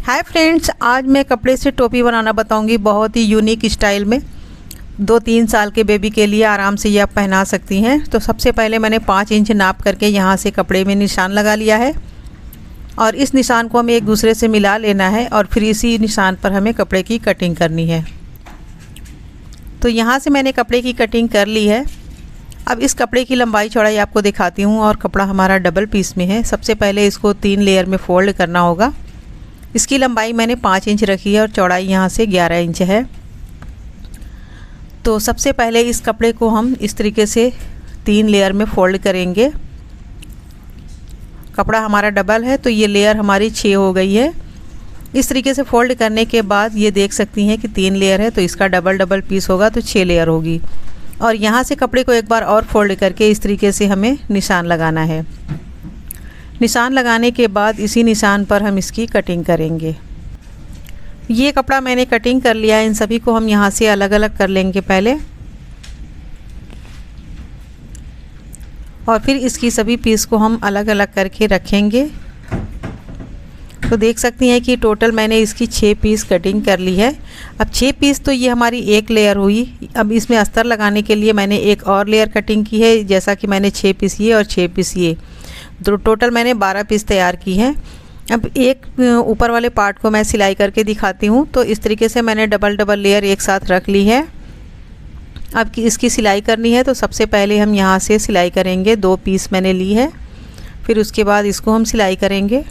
Hi friends, आज मैं कपड़े से टोपी बनाना बताऊंगी बहुत ही यूनिक स्टाइल में। 2-3 साल के बेबी के लिए आराम से ये आप पहना सकती हैं। तो सबसे पहले मैंने 5 इंच नाप करके यहाँ से कपड़े में निशान लगा लिया है और इस निशान को हमें एक दूसरे से मिला लेना है और फिर इसी निशान पर हमें कपड़े की कटिंग करनी है। तो यहाँ से मैंने कपड़े की कटिंग कर ली है। अब इस कपड़े की लंबाई चौड़ाई आपको दिखाती हूँ और कपड़ा हमारा डबल पीस में है। सबसे पहले इसको 3 लेयर में फ़ोल्ड करना होगा। इसकी लंबाई मैंने 5 इंच रखी है और चौड़ाई यहाँ से 11 इंच है। तो सबसे पहले इस कपड़े को हम इस तरीके से 3 लेयर में फ़ोल्ड करेंगे। कपड़ा हमारा डबल है तो ये लेयर हमारी 6 हो गई है। इस तरीके से फ़ोल्ड करने के बाद ये देख सकती हैं कि 3 लेयर है तो इसका डबल पीस होगा तो 6 लेयर होगी। और यहाँ से कपड़े को एक बार और फ़ोल्ड करके इस तरीके से हमें निशान लगाना है। निशान लगाने के बाद इसी निशान पर हम इसकी कटिंग करेंगे। ये कपड़ा मैंने कटिंग कर लिया है। इन सभी को हम यहाँ से अलग अलग कर लेंगे पहले और फिर इसकी सभी पीस को हम अलग अलग करके रखेंगे। तो देख सकती हैं कि टोटल मैंने इसकी 6 पीस कटिंग कर ली है। अब 6 पीस तो ये हमारी एक लेयर हुई। अब इसमें अस्तर लगाने के लिए मैंने एक और लेयर कटिंग की है। जैसा कि मैंने 6 पीस ये और 6 पीस ये, तो टोटल मैंने 12 पीस तैयार की हैं। अब एक ऊपर वाले पार्ट को मैं सिलाई करके दिखाती हूँ। तो इस तरीके से मैंने डबल लेयर एक साथ रख ली है। अब इसकी सिलाई करनी है तो सबसे पहले हम यहाँ से सिलाई करेंगे। 2 पीस मैंने ली है, फिर उसके बाद इसको हम सिलाई करेंगे।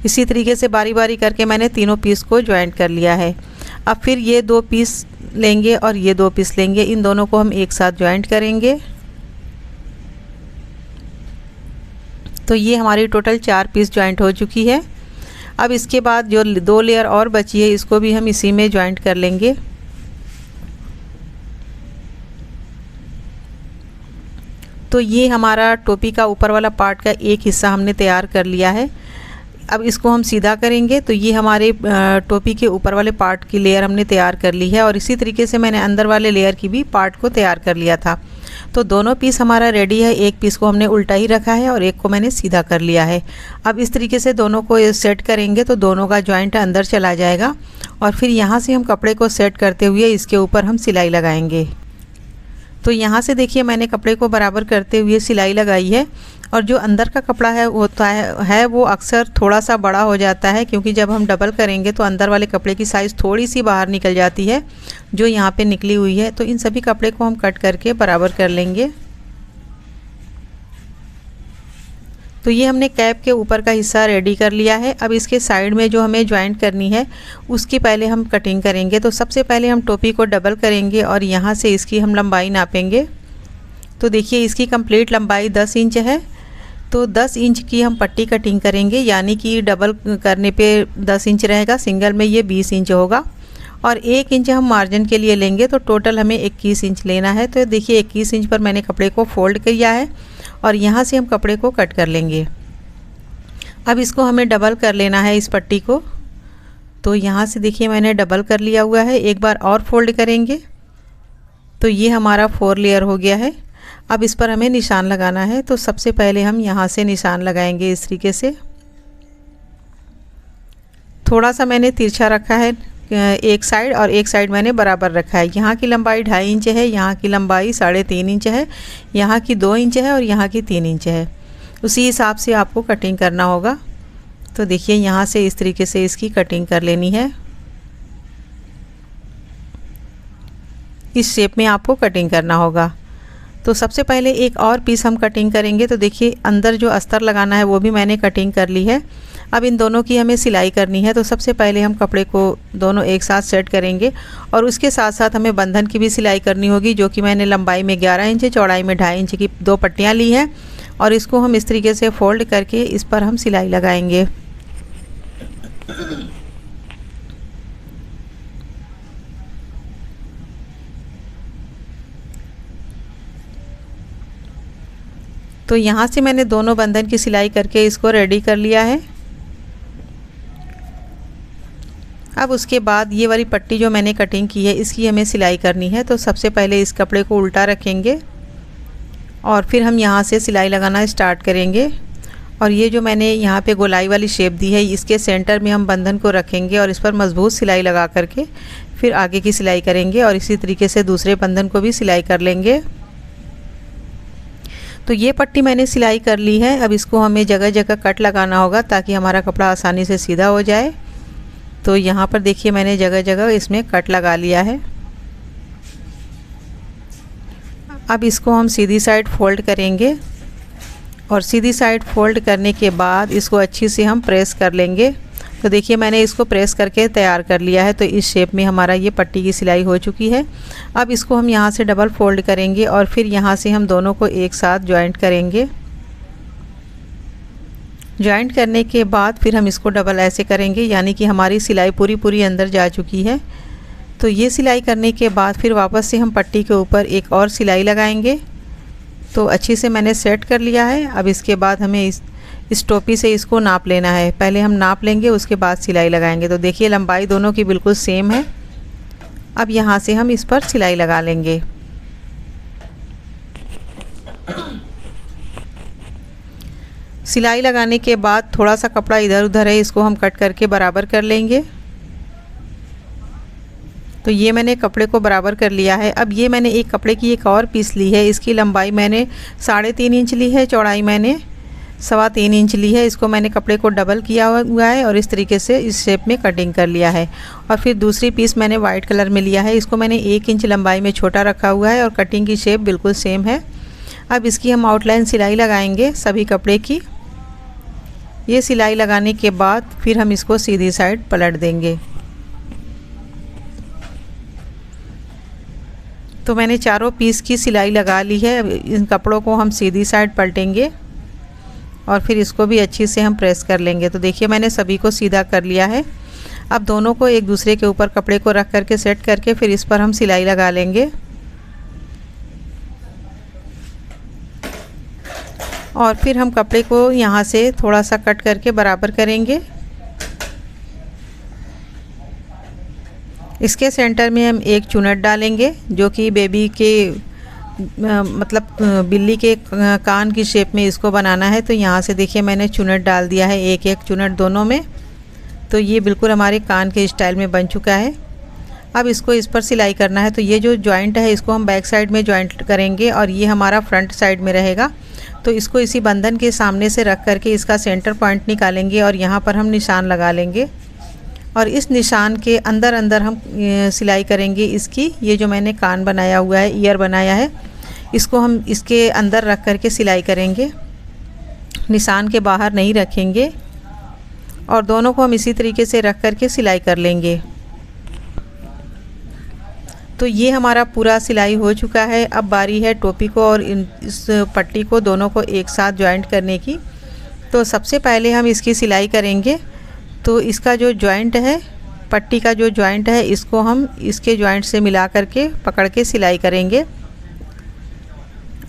इसी तरीके से बारी बारी करके मैंने तीनों पीस को ज्वाइंट कर लिया है। अब फिर ये 2 पीस लेंगे और ये 2 पीस लेंगे, इन दोनों को हम एक साथ ज्वाइंट करेंगे। तो ये हमारी टोटल 4 पीस ज्वाइंट हो चुकी है। अब इसके बाद जो 2 लेयर और बची है इसको भी हम इसी में ज्वाइंट कर लेंगे। तो ये हमारा टोपी का ऊपर वाला पार्ट का एक हिस्सा हमने तैयार कर लिया है। अब इसको हम सीधा करेंगे। तो ये हमारे टोपी के ऊपर वाले पार्ट की लेयर हमने तैयार कर ली है और इसी तरीके से मैंने अंदर वाले लेयर की भी पार्ट को तैयार कर लिया था। तो दोनों पीस हमारा रेडी है। एक पीस को हमने उल्टा ही रखा है और एक को मैंने सीधा कर लिया है। अब इस तरीके से दोनों को सेट करेंगे तो दोनों का जॉइंट अंदर चला जाएगा और फिर यहाँ से हम कपड़े को सेट करते हुए इसके ऊपर हम सिलाई लगाएंगे। तो यहाँ से देखिए मैंने कपड़े को बराबर करते हुए सिलाई लगाई है और जो अंदर का कपड़ा है वो अक्सर थोड़ा सा बड़ा हो जाता है, क्योंकि जब हम डबल करेंगे तो अंदर वाले कपड़े की साइज़ थोड़ी सी बाहर निकल जाती है जो यहाँ पे निकली हुई है। तो इन सभी कपड़े को हम कट करके बराबर कर लेंगे। तो ये हमने कैप के ऊपर का हिस्सा रेडी कर लिया है। अब इसके साइड में जो हमें ज्वाइंट करनी है उसकी पहले हम कटिंग करेंगे। तो सबसे पहले हम टोपी को डबल करेंगे और यहाँ से इसकी हम लंबाई नापेंगे। तो देखिए इसकी कंप्लीट लंबाई 10 इंच है। तो 10 इंच की हम पट्टी कटिंग करेंगे, यानी कि डबल करने पे 10 इंच रहेगा, सिंगल में ये 20 इंच होगा और 1 इंच हम मार्जिन के लिए लेंगे। तो टोटल हमें 21 इंच लेना है। तो देखिए 21 इंच पर मैंने कपड़े को फोल्ड किया है और यहाँ से हम कपड़े को कट कर लेंगे। अब इसको हमें डबल कर लेना है इस पट्टी को। तो यहाँ से देखिए मैंने डबल कर लिया हुआ है। एक बार और फोल्ड करेंगे तो ये हमारा 4 लेयर हो गया है। अब इस पर हमें निशान लगाना है। तो सबसे पहले हम यहाँ से निशान लगाएंगे इस तरीके से। थोड़ा सा मैंने तिरछा रखा है एक साइड और एक साइड मैंने बराबर रखा है। यहाँ की लंबाई 2.5 इंच है, यहाँ की लंबाई 3.5 इंच है, यहाँ की 2 इंच है और यहाँ की 3 इंच है। उसी हिसाब से आपको कटिंग करना होगा। तो देखिए यहाँ से इस तरीके से इसकी कटिंग कर लेनी है। इस शेप में आपको कटिंग करना होगा। तो सबसे पहले एक और पीस हम कटिंग करेंगे। तो देखिए अंदर जो अस्तर लगाना है वो भी मैंने कटिंग कर ली है। अब इन दोनों की हमें सिलाई करनी है। तो सबसे पहले हम कपड़े को दोनों एक साथ सेट करेंगे और उसके साथ साथ हमें बंधन की भी सिलाई करनी होगी, जो कि मैंने लंबाई में 11 इंच चौड़ाई में 2.5 इंच की 2 पट्टियाँ ली हैं और इसको हम इस तरीके से फोल्ड करके इस पर हम सिलाई लगाएंगे। तो यहाँ से मैंने दोनों बंधन की सिलाई करके इसको रेडी कर लिया है। अब उसके बाद ये वाली पट्टी जो मैंने कटिंग की है इसकी हमें सिलाई करनी है। तो सबसे पहले इस कपड़े को उल्टा रखेंगे और फिर हम यहाँ से सिलाई लगाना स्टार्ट करेंगे और ये जो मैंने यहाँ पे गोलाई वाली शेप दी है, इसके सेंटर में हम बंधन को रखेंगे और इस पर मजबूत सिलाई लगा करके फिर आगे की सिलाई करेंगे और इसी तरीके से दूसरे बंधन को भी सिलाई कर लेंगे। तो ये पट्टी मैंने सिलाई कर ली है। अब इसको हमें जगह जगह कट लगाना होगा ताकि हमारा कपड़ा आसानी से सीधा हो जाए। तो यहाँ पर देखिए मैंने जगह जगह इसमें कट लगा लिया है। अब इसको हम सीधी साइड फोल्ड करेंगे और सीधी साइड फोल्ड करने के बाद इसको अच्छी से हम प्रेस कर लेंगे। तो देखिए मैंने इसको प्रेस करके तैयार कर लिया है। तो इस शेप में हमारा ये पट्टी की सिलाई हो चुकी है। अब इसको हम यहाँ से डबल फोल्ड करेंगे और फिर यहाँ से हम दोनों को एक साथ जॉइंट करेंगे। जॉइंट करने के बाद फिर हम इसको डबल ऐसे करेंगे, यानी कि हमारी सिलाई पूरी अंदर जा चुकी है। तो ये सिलाई करने के बाद फिर वापस से हम पट्टी के ऊपर एक और सिलाई लगाएंगे। तो अच्छी से मैंने सेट कर लिया है। अब इसके बाद हमें इस टोपी से इसको नाप लेना है। पहले हम नाप लेंगे, उसके बाद सिलाई लगाएंगे। तो देखिए लंबाई दोनों की बिल्कुल सेम है। अब यहाँ से हम इस पर सिलाई लगा लेंगे। सिलाई लगाने के बाद थोड़ा सा कपड़ा इधर उधर है, इसको हम कट करके बराबर कर लेंगे। तो ये मैंने कपड़े को बराबर कर लिया है। अब ये मैंने एक कपड़े की एक और पीस ली है। इसकी लंबाई मैंने 3.5 इंच ली है, चौड़ाई मैंने 3.25 इंच ली है। इसको मैंने कपड़े को डबल किया हुआ है और इस तरीके से इस शेप में कटिंग कर लिया है। और फिर दूसरी पीस मैंने वाइट कलर में लिया है। इसको मैंने 1 इंच लंबाई में छोटा रखा हुआ है और कटिंग की शेप बिल्कुल सेम है। अब इसकी हम आउटलाइन सिलाई लगाएंगे सभी कपड़े की। ये सिलाई लगाने के बाद फिर हम इसको सीधी साइड पलट देंगे। तो मैंने चारों पीस की सिलाई लगा ली है। अब इन कपड़ों को हम सीधी साइड पलटेंगे और फिर इसको भी अच्छी से हम प्रेस कर लेंगे। तो देखिए मैंने सभी को सीधा कर लिया है। अब दोनों को एक दूसरे के ऊपर कपड़े को रख करके सेट करके फिर इस पर हम सिलाई लगा लेंगे। और फिर हम कपड़े को यहाँ से थोड़ा सा कट करके बराबर करेंगे। इसके सेंटर में हम एक चुनट डालेंगे जो कि बेबी के मतलब बिल्ली के कान की शेप में इसको बनाना है। तो यहाँ से देखिए मैंने चुनट डाल दिया है, एक एक चुनट दोनों में। तो ये बिल्कुल हमारे कान के स्टाइल में बन चुका है। अब इसको इस पर सिलाई करना है। तो ये जो जॉइंट है इसको हम बैक साइड में जॉइंट करेंगे और ये हमारा फ्रंट साइड में रहेगा। तो इसको इसी बंधन के सामने से रख करके इसका सेंटर पॉइंट निकालेंगे और यहाँ पर हम निशान लगा लेंगे और इस निशान के अंदर अंदर हम सिलाई करेंगे इसकी। ये जो मैंने कान बनाया हुआ है, ईयर बनाया है, इसको हम इसके अंदर रख करके सिलाई करेंगे, निशान के बाहर नहीं रखेंगे। और दोनों को हम इसी तरीके से रख करके सिलाई कर लेंगे। तो ये हमारा पूरा सिलाई हो चुका है। अब बारी है टोपी को और इस पट्टी को दोनों को एक साथ जॉइंट करने की। तो सबसे पहले हम इसकी सिलाई करेंगे। तो इसका जो जॉइंट है, पट्टी का जो जॉइंट है, इसको हम इसके जॉइंट से मिला करके पकड़ के सिलाई करेंगे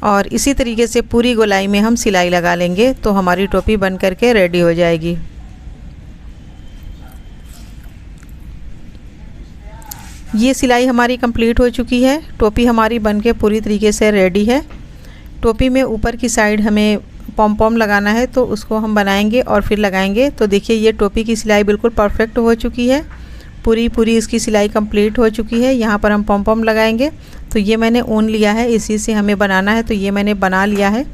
और इसी तरीके से पूरी गोलाई में हम सिलाई लगा लेंगे। तो हमारी टोपी बन करके रेडी हो जाएगी। ये सिलाई हमारी कंप्लीट हो चुकी है। टोपी हमारी बनके पूरी तरीके से रेडी है। टोपी में ऊपर की साइड हमें पॉम पॉम लगाना है, तो उसको हम बनाएंगे और फिर लगाएंगे। तो देखिए ये टोपी की सिलाई बिल्कुल परफेक्ट हो चुकी है। पूरी इसकी सिलाई कंप्लीट हो चुकी है। यहाँ पर हम पॉम पॉम लगाएंगे। तो ये मैंने ऊन लिया है, इसी से हमें बनाना है। तो ये मैंने बना लिया है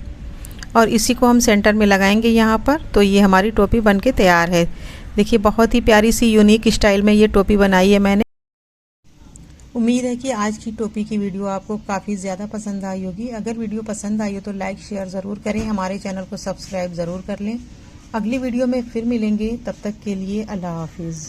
और इसी को हम सेंटर में लगाएंगे यहाँ पर। तो ये हमारी टोपी बनके तैयार है। देखिए बहुत ही प्यारी सी यूनिक स्टाइल में ये टोपी बनाई है मैंने। उम्मीद है कि आज की टोपी की वीडियो आपको काफ़ी ज़्यादा पसंद आई होगी। अगर वीडियो पसंद आई हो तो लाइक शेयर ज़रूर करें, हमारे चैनल को सब्सक्राइब ज़रूर कर लें। अगली वीडियो में फिर मिलेंगे, तब तक के लिए अल्लाह हाफिज़।